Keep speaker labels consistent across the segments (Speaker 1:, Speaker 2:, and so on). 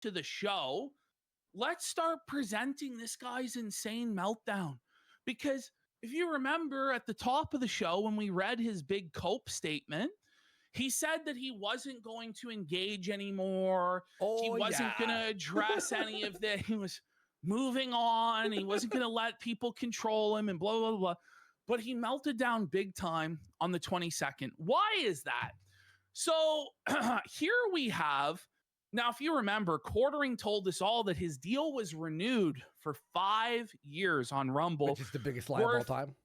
Speaker 1: to the show, let's start presenting this guy's insane meltdown. Because if you remember at the top of the show, when we read his big cope statement, he said that he wasn't going to engage anymore. He wasn't going to address any of this. He was moving on. He wasn't going to let people control him and blah, blah, blah. But he melted down big time on the 22nd. Why is that? So here we have, now, if you remember, Quartering told us all that his deal was renewed for 5 years on Rumble.
Speaker 2: Which is the biggest lie of all time.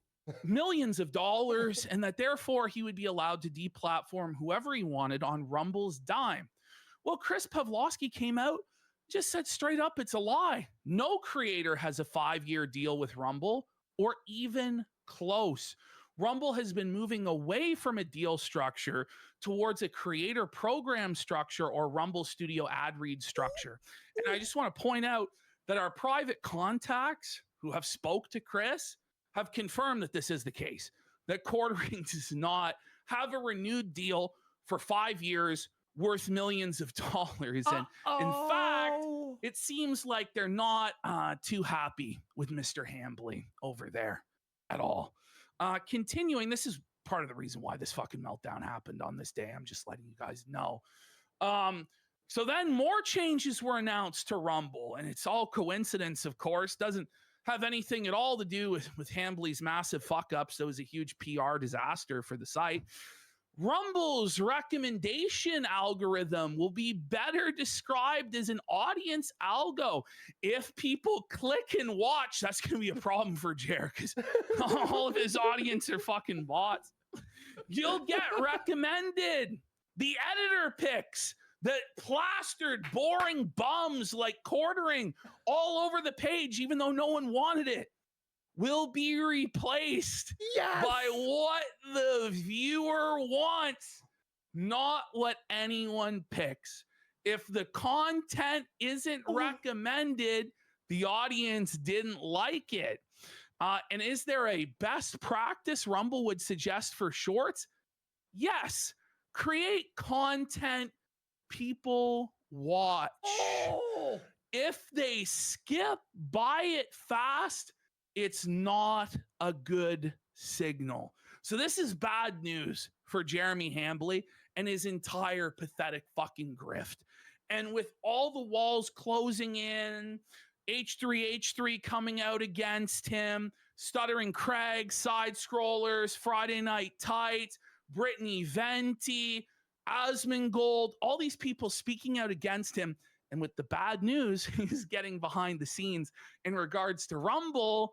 Speaker 1: Millions of dollars, and that therefore he would be allowed to deplatform whoever he wanted on Rumble's dime. Well, Chris Pavlovski came out, just said straight up, it's a lie. No creator has a 5-year deal with Rumble, or even close. Rumble has been moving away from a deal structure towards a creator program structure or Rumble Studio ad read structure. And I just want to point out that our private contacts who have spoke to Chris have confirmed that this is the case, that Quartering does not have a renewed deal for 5 years worth millions of dollars. And in fact, it seems like they're not too happy with Mr. Hambly over there at all. Continuing, this is part of the reason why this fucking meltdown happened on this day. I'm just letting you guys know. So then more changes were announced to Rumble, and it's all coincidence, of course. Doesn't have anything at all to do with Hambly's massive fuck-ups. That was a huge PR disaster for the site. Rumble's recommendation algorithm will be better described as an audience algo. If people click and watch, that's going to be a problem for Jer, because all of his audience are fucking bots. You'll get recommended. The editor picks that plastered boring bums like Quartering all over the page, even though no one wanted it, will be replaced by what the viewer wants, not what anyone picks. If the content isn't recommended, the audience didn't like it. And is there a best practice Rumble would suggest for shorts? Yes. Create content people watch. If they skip by it fast, it's not a good signal. So this is bad news for Jeremy Hambly and his entire pathetic fucking grift. And with all the walls closing in, H3H3 coming out against him, Stuttering Craig, Side Scrollers, Friday Night Tights, Brittany Venti, Asmongold, all these people speaking out against him. And with the bad news, he's getting behind the scenes in regards to Rumble.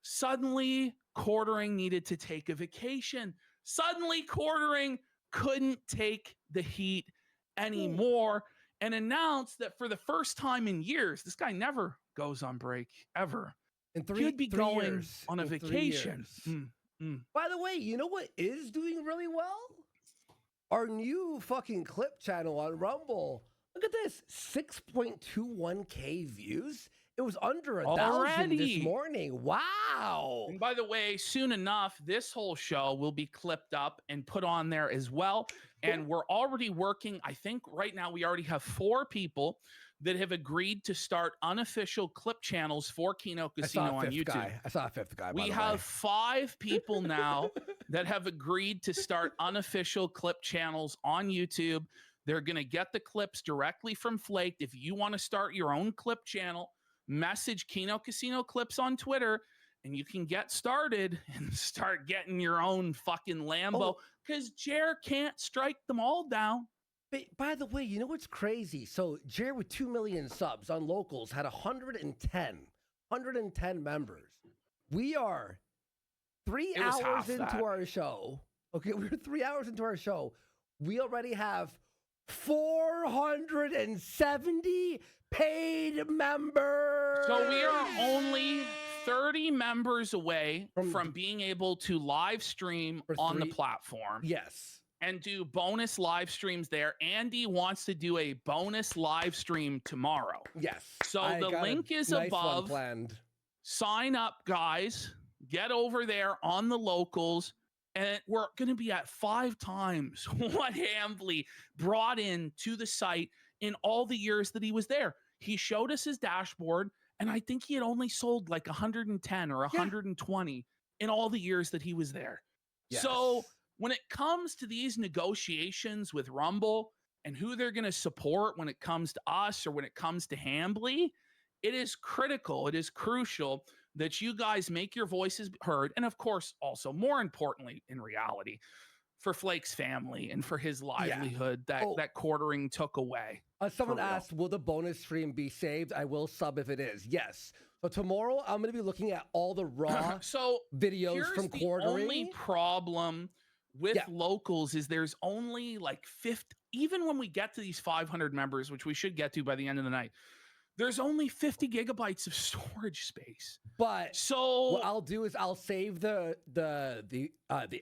Speaker 1: Suddenly, Quartering needed to take a vacation. Suddenly, Quartering couldn't take the heat anymore and announced that for the first time in years, this guy never goes on break, ever. He would be going on a vacation.
Speaker 2: By the way, you know what is doing really well? Our new fucking clip channel on Rumble. Look at this, 6.21K views. It was under 1,000 this morning. Wow.
Speaker 1: And by the way, soon enough, this whole show will be clipped up and put on there as well. And we're already working. I think right now we already have 4 people that have agreed to start unofficial clip channels for Keno Casino on YouTube.
Speaker 2: I saw a 5th guy.
Speaker 1: We have 5 people now that have agreed to start unofficial clip channels on YouTube. They're going to get the clips directly from Flaked. If you want to start your own clip channel, message Keno Casino Clips on Twitter, and you can get started and start getting your own fucking Lambo, because Jer can't strike them all down.
Speaker 2: But by the way, you know what's crazy? So Jer with 2 million subs on Locals had 110 members. We are 3 hours into our show. Okay, we're 3 hours into our show. We already have 470 paid members.
Speaker 1: So we are only 30 members away from being able to live stream on the platform.
Speaker 2: Yes.
Speaker 1: And do bonus live streams there. Andy wants to do a bonus live stream tomorrow.
Speaker 2: Yes.
Speaker 1: So the link is above. Sign up, guys. Get over there on the Locals. And we're going to be at 5 times what Hambly brought in to the site in all the years that he was there. He showed us his dashboard, and I think he had only sold like 110 or 120 in all the years that he was there.
Speaker 2: Yes.
Speaker 1: So when it comes to these negotiations with Rumble and who they're going to support when it comes to us or when it comes to Hambly, it is critical, it is crucial that you guys make your voices heard. And of course, also more importantly, in reality, for Flake's family and for his livelihood that quartering took away.
Speaker 2: Someone asked, will the bonus stream be saved? I will sub if it is. Yes. So tomorrow I'm going to be looking at all the raw videos from quartering.
Speaker 1: The only problem with locals is there's only like 50, even when we get to these 500 members, which we should get to by the end of the night, there's only 50 gigabytes of storage space.
Speaker 2: But
Speaker 1: so
Speaker 2: what I'll do is I'll save the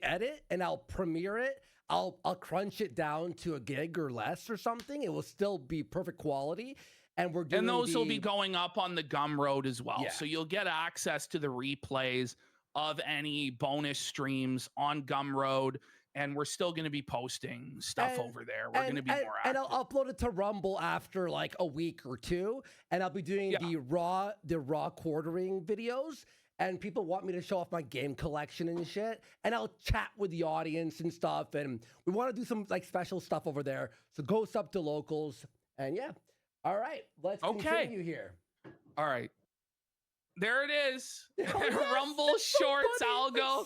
Speaker 2: edit and I'll premiere it. I'll crunch it down to a gig or less or something. It will still be perfect quality. And we're doing
Speaker 1: those will be going up on the Gumroad as well.
Speaker 2: Yeah.
Speaker 1: So you'll get access to the replays of any bonus streams on Gumroad. And we're still going to be posting stuff over there. We're going to be more active.
Speaker 2: And I'll upload it to Rumble after like a week or two. And I'll be doing the raw quartering videos. And people want me to show off my game collection and shit. And I'll chat with the audience and stuff. And we want to do some like special stuff over there. So go sub to locals. And yeah. All right. Let's continue here.
Speaker 1: All right. There it is.
Speaker 2: Oh, yes,
Speaker 1: Rumble Shorts algo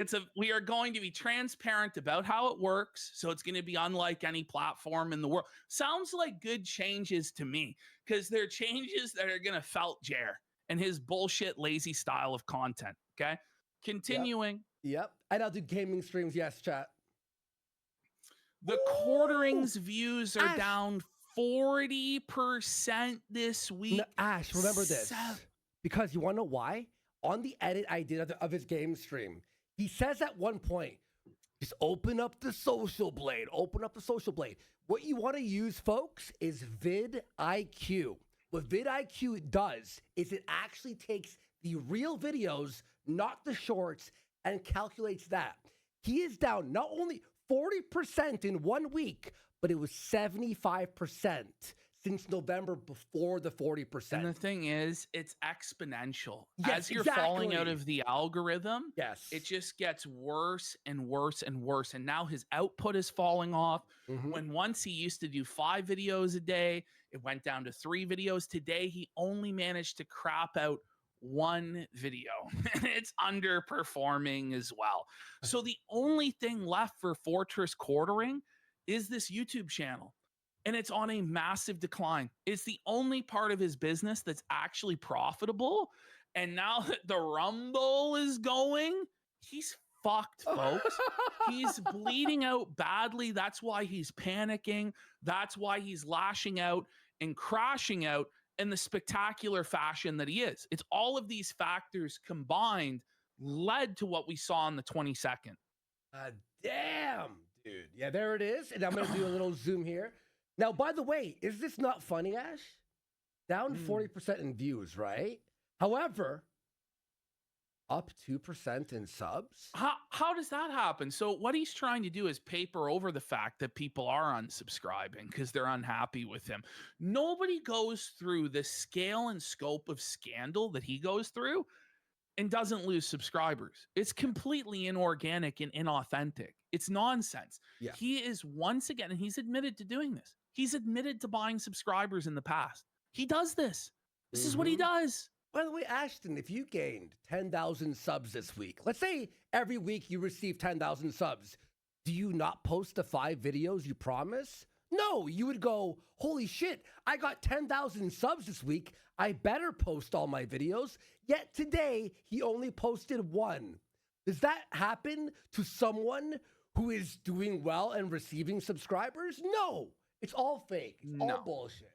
Speaker 2: so
Speaker 1: we are going to be transparent about how it works. So it's going to be unlike any platform in the world. Sounds like good changes to me because they're changes that are going to felt Jer and his bullshit lazy style of content. Okay. Continuing.
Speaker 2: Yep. And I'll do gaming streams. Yes, chat.
Speaker 1: The quarterings views are down 40% this week.
Speaker 2: No, Ash, remember this. Because you want to know why? On the edit I did of his game stream, he says at one point, just open up the social blade. Open up the social blade. What you want to use, folks, is vidIQ. What vidIQ does is it actually takes the real videos, not the shorts, and calculates that. He is down not only 40% in 1 week, but it was 75% since November before the 40%.
Speaker 1: And the thing is, it's exponential. As you're falling out of the algorithm, it just gets worse and worse and worse. And now his output is falling off. When once he used to do 5 videos a day, it went down to 3 videos. Today, he only managed to crap out 1 video. And it's underperforming as well. So the only thing left for Fortress Quartering is this YouTube channel. And it's on a massive decline. It's the only part of his business that's actually profitable. And now that the Rumble is going, he's fucked, folks. He's bleeding out badly. That's why he's panicking. That's why he's lashing out and crashing out in the spectacular fashion that he is. It's all of these factors combined led to what we saw on the 22nd.
Speaker 2: Damn, dude. Yeah, there it is. And I'm going to do a little zoom here. Now, by the way, is this not funny, Ash? Down 40% in views, right? However, up 2% in subs.
Speaker 1: How does that happen? So what he's trying to do is paper over the fact that people are unsubscribing because they're unhappy with him. Nobody goes through the scale and scope of scandal that he goes through and doesn't lose subscribers. It's completely inorganic and inauthentic. It's nonsense.
Speaker 2: Yeah.
Speaker 1: He is once again, and he's admitted to doing this. He's admitted to buying subscribers in the past. He does this. This is what he does.
Speaker 2: By the way, Ashton, if you gained 10,000 subs this week, let's say every week you receive 10,000 subs, do you not post the 5 videos you promise? No, you would go, holy shit, I got 10,000 subs this week. I better post all my videos. Yet today, he only posted 1. Does that happen to someone who is doing well and receiving subscribers? No, it's all fake. It's all bullshit.